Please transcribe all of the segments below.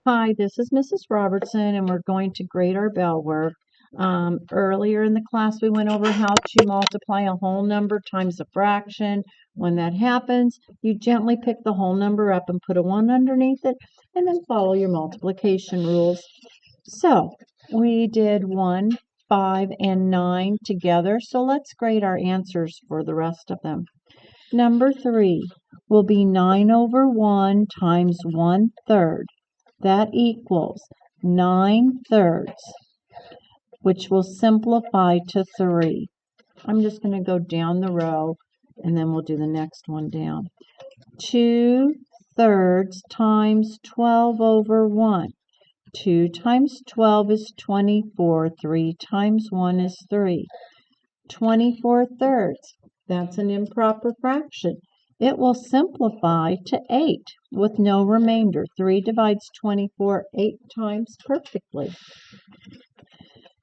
Hi, this is Mrs. Robertson, and we're going to grade our bell work. Earlier in the class, we went over how to multiply a whole number times a fraction. When that happens, you gently pick the whole number up and put a 1 underneath it, and then follow your multiplication rules. So, we did 1, 5, and 9 together, so let's grade our answers for the rest of them. Number 3 will be 9 over 1 times 1/3. That equals 9/3, which will simplify to 3. I'm just going to go down the row, and then we'll do the next one down. 2/3 times 12 over 1. 2 times 12 is 24. 3 times 1 is 3. 24/3. That's an improper fraction. It will simplify to 8 with no remainder. 3 divides 24 8 times perfectly.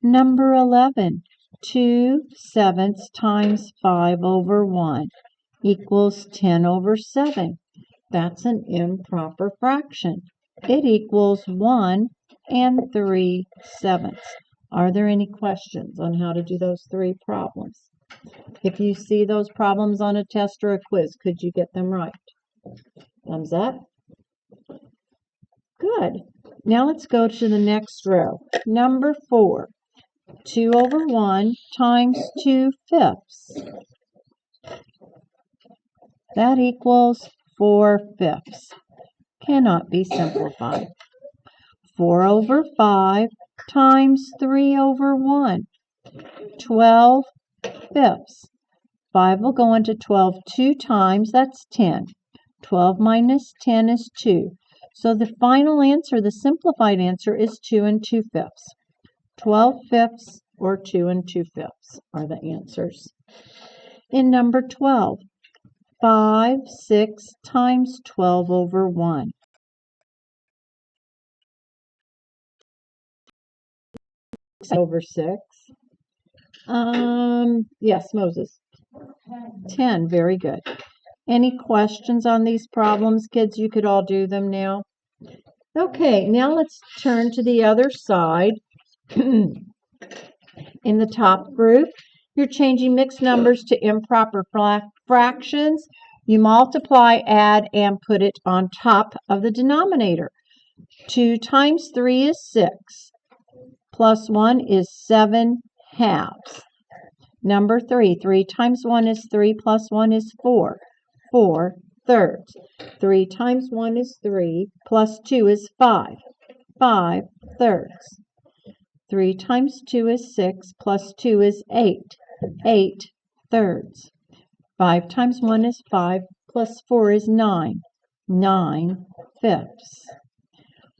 Number 11. 2/7 times 5 over 1 equals 10 over 7. That's an improper fraction. It equals 1 and 3/7. Are there any questions on how to do those three problems? If you see those problems on a test or a quiz, could you get them right? Thumbs up. Good. Now let's go to the next row. Number 4. 2 over 1 times 2/5. That equals 4/5. Cannot be simplified. 4 over 5 times 3 over 1. 12/5. 5 will go into 12 2 times. That's 10. 12 minus 10 is 2. So the final answer, the simplified answer, is 2 2/5. 12/5 or 2 2/5 are the answers. In number 12, 5 6 times 12 over 1. Over 6. Yes, Moses. 10. Very good. Any questions on these problems, kids? You could all do them now. Okay, now let's turn to the other side. In the top group, you're changing mixed numbers to improper fractions. You multiply, add, and put it on top of the denominator. 2 times 3 is 6. Plus 1 is 7/2. Number 3. 3 times 1 is 3 plus 1 is 4. 4/3. 3 times 1 is 3 plus 2 is 5. 5/3. 3 times 2 is 6 plus 2 is 8. 8/3. 5 times 1 is 5 plus 4 is 9. 9/5.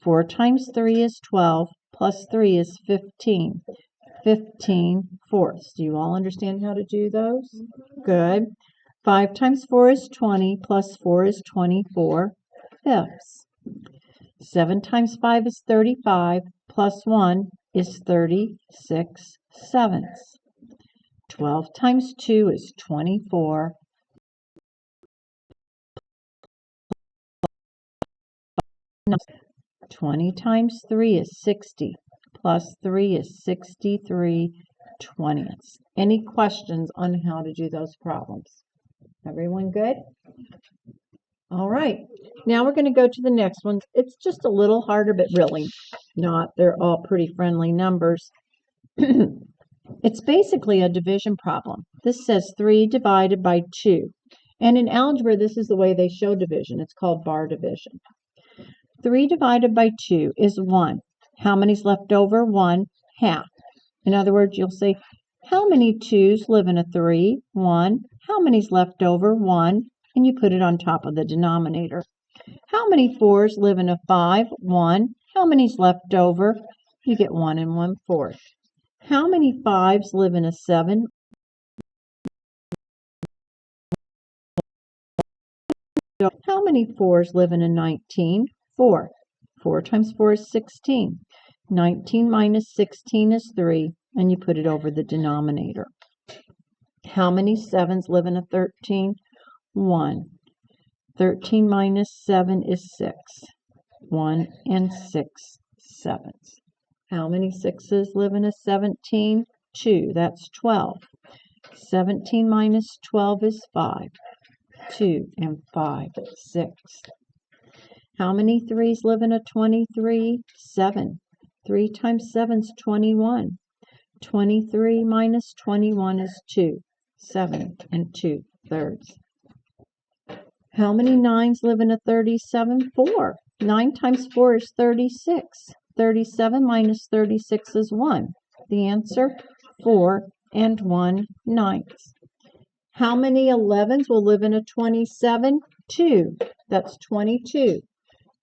4 times 3 is 12 plus 3 is 15. 15/4. Do you all understand how to do those? Good. 5 times 4 is 20 plus 4 is 24/5. 7 times 5 is 35 plus 1 is 36/7. 12 times 2 is 24. 20 times 3 is 60. Plus 3 is 63/20. Any questions on how to do those problems? Everyone good? All right. Now we're going to go to the next one. It's just a little harder, but really not. They're all pretty friendly numbers. It's basically a division problem. This says 3 divided by 2. And in algebra, this is the way they show division. It's called bar division. 3 divided by 2 is 1. How many's left over? 1/2. In other words, you'll say, how many 2's live in a 3? 1. How many's left over? 1. And you put it on top of the denominator. How many 4's live in a 5? 1. How many's left over? You get 1 1/4. How many 5's live in a 7? How many 4's live in a 19? 4. 4 times 4 is 16. 19 minus 16 is 3, and you put it over the denominator. How many 7's live in a 13? 1. 13 minus 7 is 6. 1 6/7. How many sixes live in a 17? 2. That's 12. 17 minus 12 is 5. 2 5/6. How many threes live in a 23? 7. 3 times 7 is 21. 23 minus 21 is 2. 7 2/3. How many nines live in a 37? 4. 9 times 4 is 36. 37 minus 36 is 1. The answer, 4 1/9. How many 11s will live in a 27? 2. That's 22.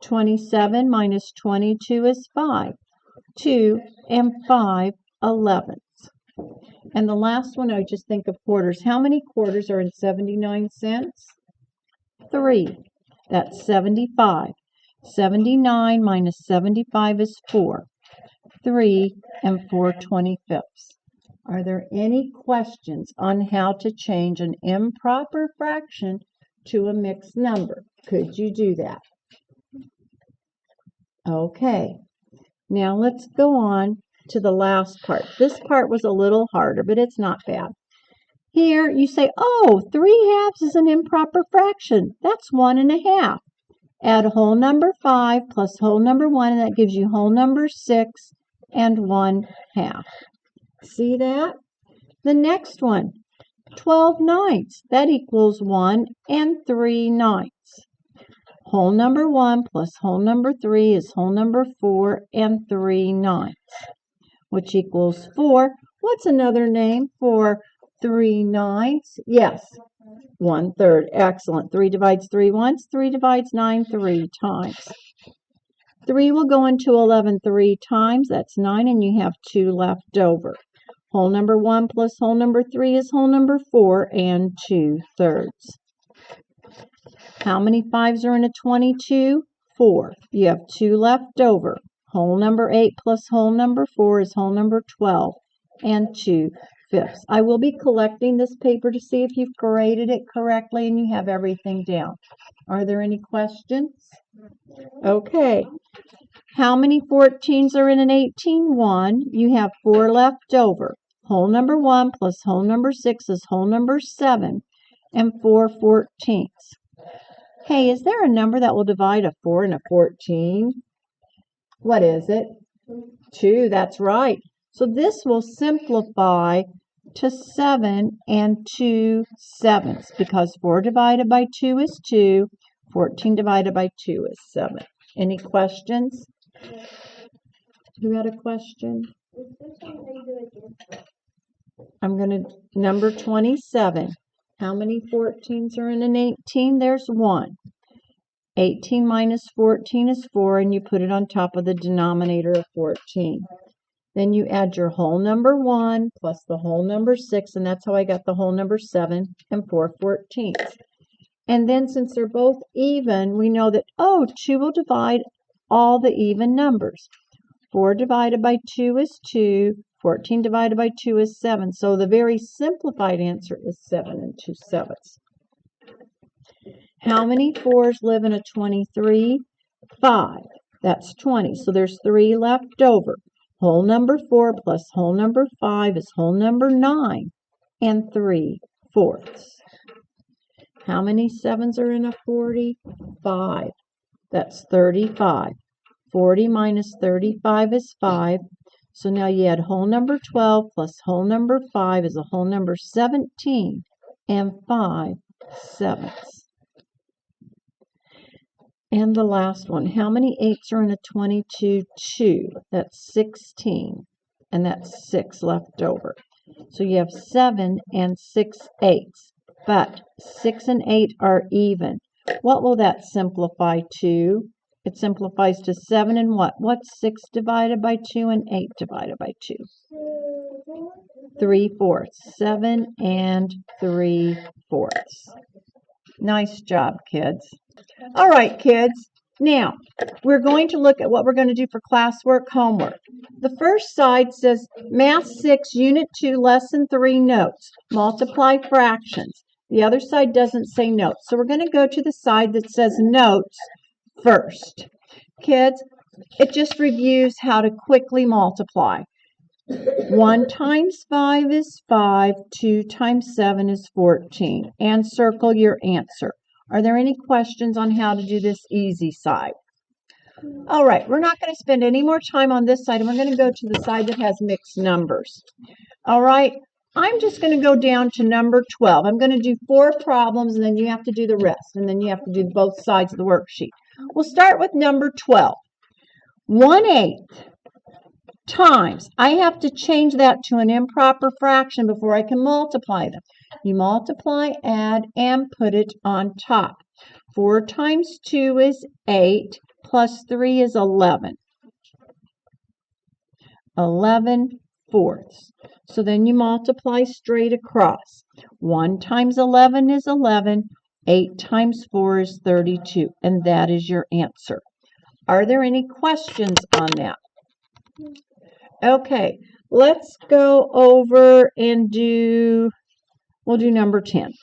27 minus 22 is 5. 2 5/11. And the last one, I just think of quarters. How many quarters are in 79 cents? 3. That's 75. 79 minus 75 is 4. 3 4/25. Are there any questions on how to change an improper fraction to a mixed number? Could you do that? Okay. Now let's go on to the last part. This part was a little harder, but it's not bad. Here you say, oh, 3/2 is an improper fraction. That's 1 1/2. Add whole number 5 plus whole number 1, and that gives you whole number 6 1/2. See that? The next one, 12/9. That equals 1 3/9. Whole number 1 plus whole number 3 is whole number 4 3/9, which equals 4. What's another name for 3/9? Yes, 1/3. Excellent. 3 divides 3 once. 3 divides 9 3 times. 3 will go into 11 3 times. That's 9, and you have 2 left over. Whole number 1 plus whole number 3 is whole number 4 2/3. How many 5s are in a 22? 4. You have 2 left over. Whole number 8 plus whole number 4 is whole number 12 2/5. I will be collecting this paper to see if you've graded it correctly and you have everything down. Are there any questions? Okay. How many 14s are in an 18? 1. You have 4 left over. Whole number 1 plus whole number 6 is whole number 7 4/14. Hey, is there a number that will divide a 4 and a 14? What is it? 2, that's right. So this will simplify to 7 2/7 because 4 divided by 2 is 2, 14 divided by 2 is 7. Any questions? Who had a question? I'm going to number 27. How many 14s are in an 18? There's 1. 18 minus 14 is 4, and you put it on top of the denominator of 14. Then you add your whole number 1 plus the whole number 6, and that's how I got the whole number 7 4/14. And then since they're both even, we know that, 2 will divide all the even numbers. 4 divided by 2 is 2. 14 divided by 2 is 7. So the very simplified answer is 7 2/7. How many 4s live in a 23? 5. That's 20. So there's 3 left over. Whole number 4 plus whole number 5 is whole number 9 3/4. How many 7s are in a 40? 5. That's 35. 40 minus 35 is 5. So now you add whole number 12 plus whole number 5 is a whole number 17 5/7. And the last one, how many 8s are in a 22? 2. That's 16. And that's 6 left over. So you have 7 6/8. But 6 and 8 are even. What will that simplify to? It simplifies to 7 and what? What's 6 divided by 2 and 8 divided by 2? 3/4. 7 3/4. Nice job, kids. All right, kids. Now, we're going to look at what we're going to do for classwork homework. The first side says Math 6, Unit 2, Lesson 3 notes. Multiply fractions. The other side doesn't say notes. So we're going to go to the side that says notes first. kids, it just reviews how to quickly multiply. 1 times 5 is 5, 2 times 7 is 14, and circle your answer. Are there any questions on how to do this easy side? All right, we're not going to spend any more time on this side, and we're going to go to the side that has mixed numbers. All right, I'm just going to go down to number 12. I'm going to do 4 problems, and then you have to do the rest, and then you have to do both sides of the worksheet. We'll start with number 12. 1/8 times. I have to change that to an improper fraction before I can multiply them. You multiply, add, and put it on top. 4 times 2 is 8, plus 3 is 11. 11/4. So then you multiply straight across. 1 times 11 is 11. 8 times 4 is 32. And that is your answer. Are there any questions on that? Okay, let's go over and we'll do number 10.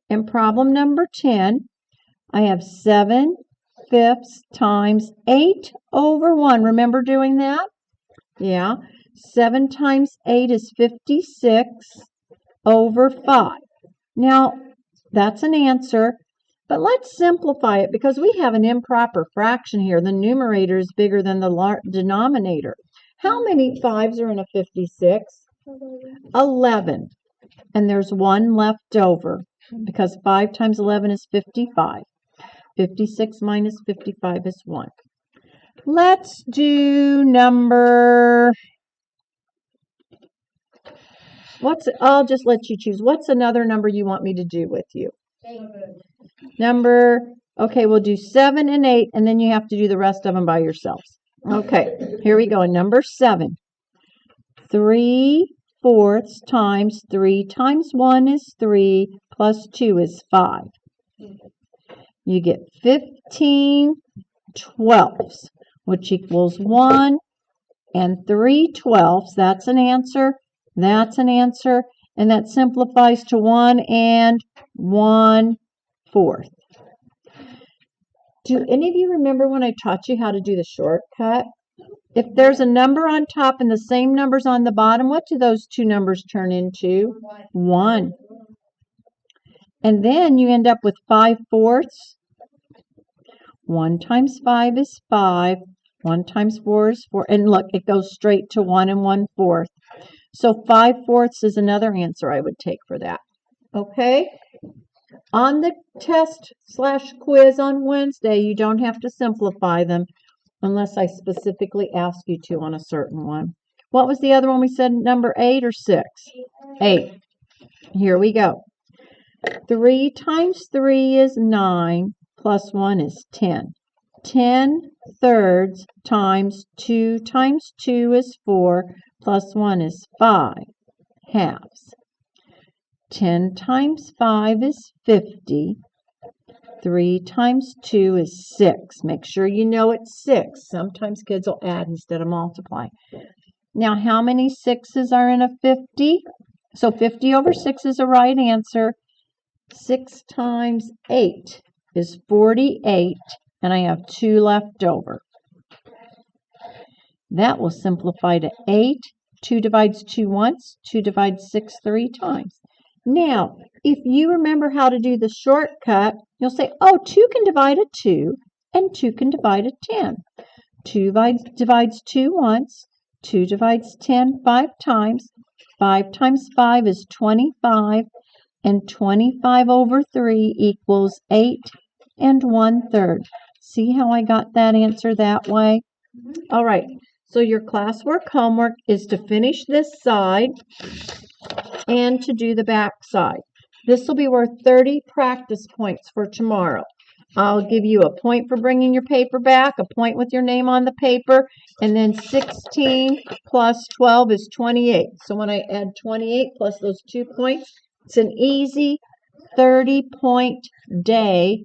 In problem number 10, I have 7/5 times 8/1. Remember doing that? Yeah. 7 times 8 is 56/5. Now, that's an answer, but let's simplify it because we have an improper fraction here. The numerator is bigger than the denominator. How many 5s are in a 56? 11. And there's 1 left over because 5 times 11 is 55. 56 minus 55 is 1. Let's do number... I'll just let you choose. What's another number you want me to do with you? 8. Okay, we'll do 7 and 8, and then you have to do the rest of them by yourselves. Okay, here we go. Number 7. 3/4 times 3 times 1 is 3, plus 2 is 5. You get 15/12, which equals 1 and 3/12. That's an answer. That's an answer. And that simplifies to 1 and 1/4. Do any of you remember when I taught you how to do the shortcut? If there's a number on top and the same numbers on the bottom, what do those two numbers turn into? 1. And then you end up with 5/4. 1 times 5 is 5. 1 times 4 is 4. And look, it goes straight to 1 and 1/4. So 5/4 is another answer I would take for that. Okay? On the test/quiz on Wednesday, you don't have to simplify them unless I specifically ask you to on a certain one. What was the other one we said, number 8 or 6? 8. Here we go. 3 times 3 is 9, plus 1 is 10. 10/3 times 2 times 2 is 4, plus 1 is 5/2. 10 times 5 is 50. 3 times 2 is 6. Make sure you know it's 6. Sometimes kids will add instead of multiply. Now, how many 6s are in a 50? So 50/6 is a right answer. 6 times 8 is 48, and I have 2 left over. That will simplify to 8. 2 divides 2 once. 2 divides 6 3 times. Now, if you remember how to do the shortcut, you'll say, oh, 2 can divide a 2, and 2 can divide a 10. 2 divides 2 once. 2 divides 10 5 times. 5 times 5 is 25, and 25/3 equals 8 and 1/3. See how I got that answer that way? All right, so your classwork homework is to finish this side and to do the back side. This will be worth 30 practice points for tomorrow. I'll give you a point for bringing your paper back, a point with your name on the paper, and then 16 plus 12 is 28. So when I add 28 plus those 2 points, it's an easy 30-point day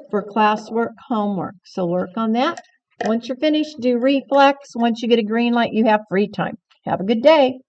for classwork homework. So work on that. Once you're finished, do reflex. Once you get a green light, you have free time. Have a good day.